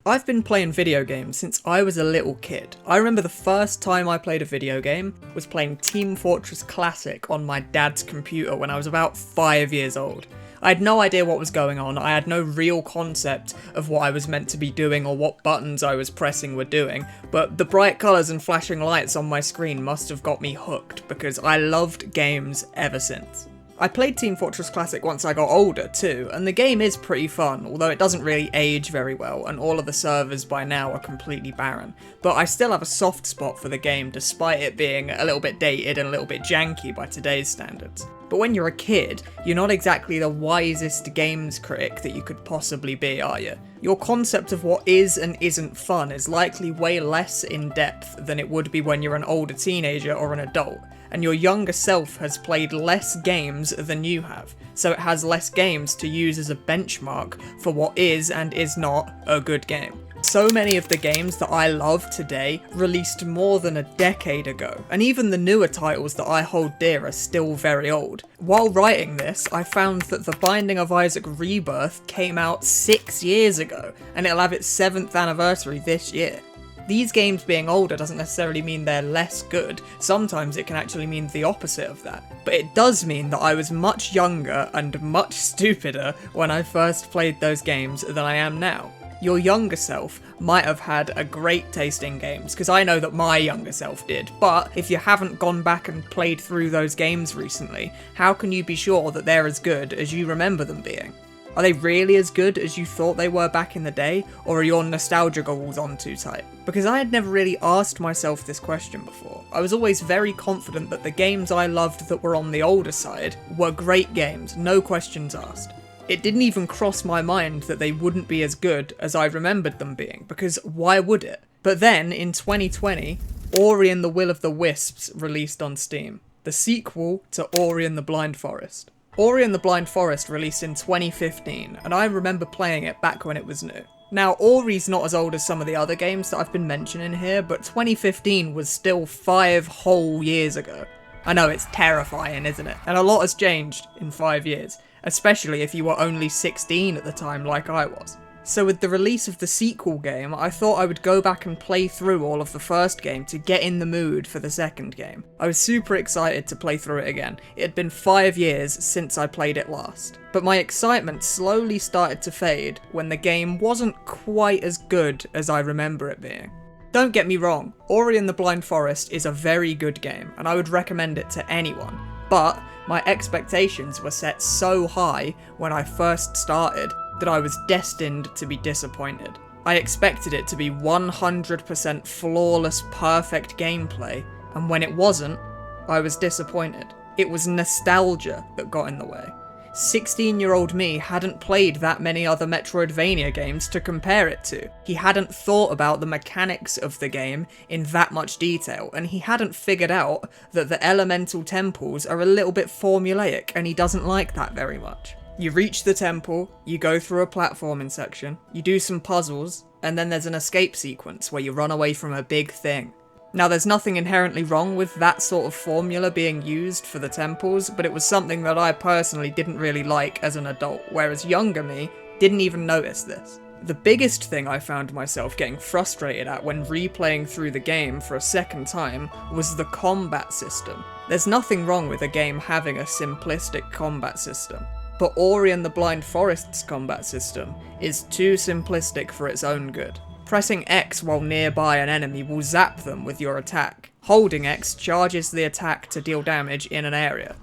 I've been playing video games since I was a little kid. I remember the first time I played a video game was playing Team Fortress Classic on my dad's computer when I was about 5 years old. I had no idea what was going on, I had no real concept of what I was meant to be doing or what buttons I was pressing were doing, but the bright colours and flashing lights on my screen must have got me hooked, because I loved games ever since. I played Team Fortress Classic once I got older too, and the game is pretty fun, although it doesn't really age very well, and all of the servers by now are completely barren. But I still have a soft spot for the game, despite it being a little bit dated and a little bit janky by today's standards. But when you're a kid, you're not exactly the wisest games critic that you could possibly be, are you? Your concept of what is and isn't fun is likely way less in depth than it would be when you're an older teenager or an adult, and your younger self has played less games than you have, so it has less games to use as a benchmark for what is and is not a good game. So many of the games that I love today released more than a decade ago, and even the newer titles that I hold dear are still very old. While writing this, I found that The Binding of Isaac Rebirth came out 6 years ago, and it'll have its 7th anniversary this year. These games being older doesn't necessarily mean they're less good, sometimes it can actually mean the opposite of that. But it does mean that I was much younger and much stupider when I first played those games than I am now. Your younger self might have had a great taste in games, because I know that my younger self did, but if you haven't gone back and played through those games recently, how can you be sure that they're as good as you remember them being? Are they really as good as you thought they were back in the day, or are your nostalgia goggles on too tight? Because I had never really asked myself this question before. I was always very confident that the games I loved that were on the older side were great games, no questions asked. It didn't even cross my mind that they wouldn't be as good as I remembered them being, because why would it? But then, in 2020, Ori and the Will of the Wisps released on Steam, the sequel to Ori and the Blind Forest. Ori and the Blind Forest released in 2015, and I remember playing it back when it was new. Now, Ori's not as old as some of the other games that I've been mentioning here, but 2015 was still 5 whole years ago. I know, it's terrifying, isn't it? And a lot has changed in 5 years, especially if you were only 16 at the time like I was. So with the release of the sequel game, I thought I would go back and play through all of the first game to get in the mood for the second game. I was super excited to play through it again. It had been 5 years since I played it last. But my excitement slowly started to fade when the game wasn't quite as good as I remember it being. Don't get me wrong, Ori and the Blind Forest is a very good game, and I would recommend it to anyone. But my expectations were set so high when I first started that I was destined to be disappointed. I expected it to be 100% flawless, perfect gameplay, and when it wasn't, I was disappointed. It was nostalgia that got in the way. 16-year-old me hadn't played that many other Metroidvania games to compare it to. He hadn't thought about the mechanics of the game in that much detail, and he hadn't figured out that the elemental temples are a little bit formulaic, and he doesn't like that very much. You reach the temple, you go through a platforming section, you do some puzzles, and then there's an escape sequence where you run away from a big thing. Now, there's nothing inherently wrong with that sort of formula being used for the temples, but it was something that I personally didn't really like as an adult, whereas younger me didn't even notice this. The biggest thing I found myself getting frustrated at when replaying through the game for a second time was the combat system. There's nothing wrong with a game having a simplistic combat system, but Ori and the Blind Forest's combat system is too simplistic for its own good. Pressing X while nearby an enemy will zap them with your attack. Holding X charges the attack to deal damage in an area.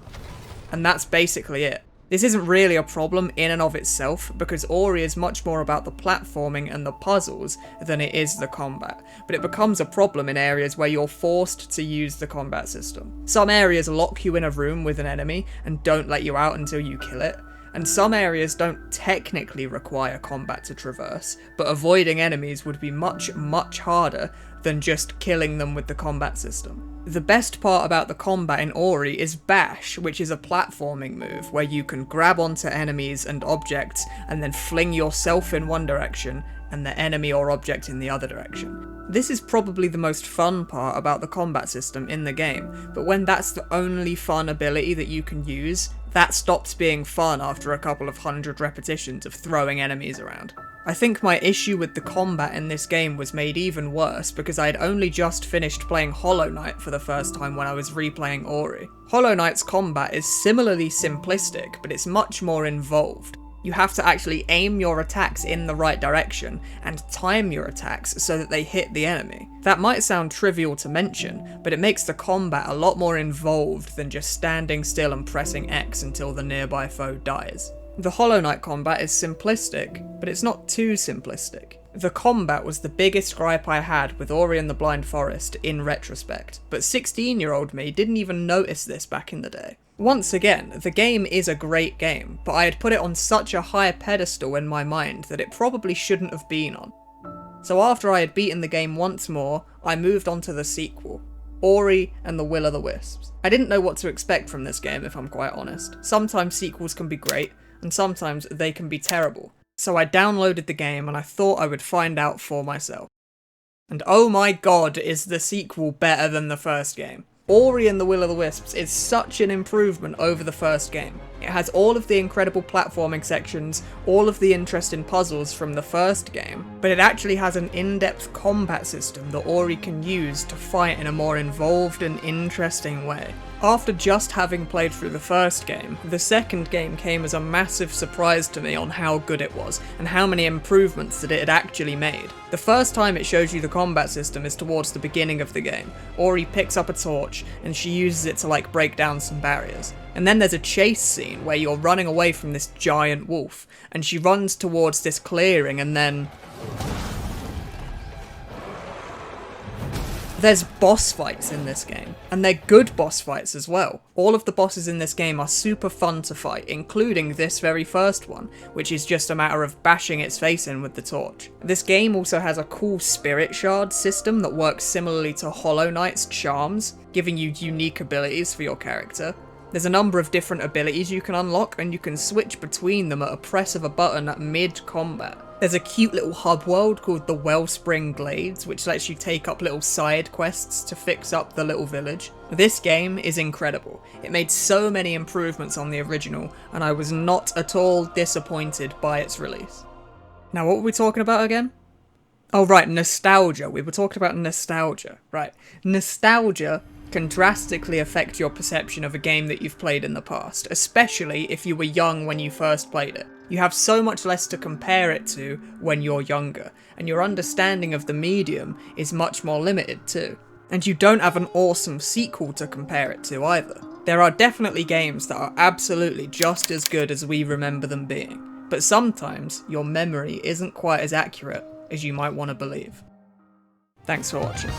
And that's basically it. This isn't really a problem in and of itself, because Ori is much more about the platforming and the puzzles than it is the combat, but it becomes a problem in areas where you're forced to use the combat system. Some areas lock you in a room with an enemy and don't let you out until you kill it, and some areas don't technically require combat to traverse, but avoiding enemies would be much, much harder than just killing them with the combat system. The best part about the combat in Ori is Bash, which is a platforming move where you can grab onto enemies and objects and then fling yourself in one direction and the enemy or object in the other direction. This is probably the most fun part about the combat system in the game, but when that's the only fun ability that you can use, That stops being fun after a couple of hundred repetitions of throwing enemies around. I think my issue with the combat in this game was made even worse because I had only just finished playing Hollow Knight for the first time when I was replaying Ori. Hollow Knight's combat is similarly simplistic, but it's much more involved. You have to actually aim your attacks in the right direction and time your attacks so that they hit the enemy. That might sound trivial to mention, but it makes the combat a lot more involved than just standing still and pressing X until the nearby foe dies. The Hollow Knight combat is simplistic, but it's not too simplistic. The combat was the biggest gripe I had with Ori and the Blind Forest in retrospect, but 16-year-old me didn't even notice this back in the day. Once again, the game is a great game, but I had put it on such a high pedestal in my mind that it probably shouldn't have been on. So after I had beaten the game once more, I moved on to the sequel, Ori and the Will-o'-the-Wisps. I didn't know what to expect from this game, if I'm quite honest. Sometimes sequels can be great, and sometimes they can be terrible. So I downloaded the game and I thought I would find out for myself. And oh my god, is the sequel better than the first game. Ori and the Will-o'-the-Wisps is such an improvement over the first game. It has all of the incredible platforming sections, all of the interesting puzzles from the first game, but it actually has an in-depth combat system that Ori can use to fight in a more involved and interesting way. After just having played through the first game, the second game came as a massive surprise to me on how good it was, and how many improvements that it had actually made. The first time it shows you the combat system is towards the beginning of the game. Ori picks up a torch, and she uses it to like break down some barriers. And then there's a chase scene where you're running away from this giant wolf, and she runs towards this clearing and then... There's boss fights in this game, and they're good boss fights as well. All of the bosses in this game are super fun to fight, including this very first one, which is just a matter of bashing its face in with the torch. This game also has a cool spirit shard system that works similarly to Hollow Knight's charms, giving you unique abilities for your character. There's a number of different abilities you can unlock, and you can switch between them at a press of a button at mid-combat. There's a cute little hub world called the Wellspring Glades, which lets you take up little side quests to fix up the little village. This game is incredible. It made so many improvements on the original, and I was not at all disappointed by its release. Now, what were we talking about again? Oh right, nostalgia. We were talking about nostalgia. Right. Nostalgia can drastically affect your perception of a game that you've played in the past, especially if you were young when you first played it. You have so much less to compare it to when you're younger, and your understanding of the medium is much more limited too. And you don't have an awesome sequel to compare it to either. There are definitely games that are absolutely just as good as we remember them being, but sometimes your memory isn't quite as accurate as you might want to believe. Thanks for watching.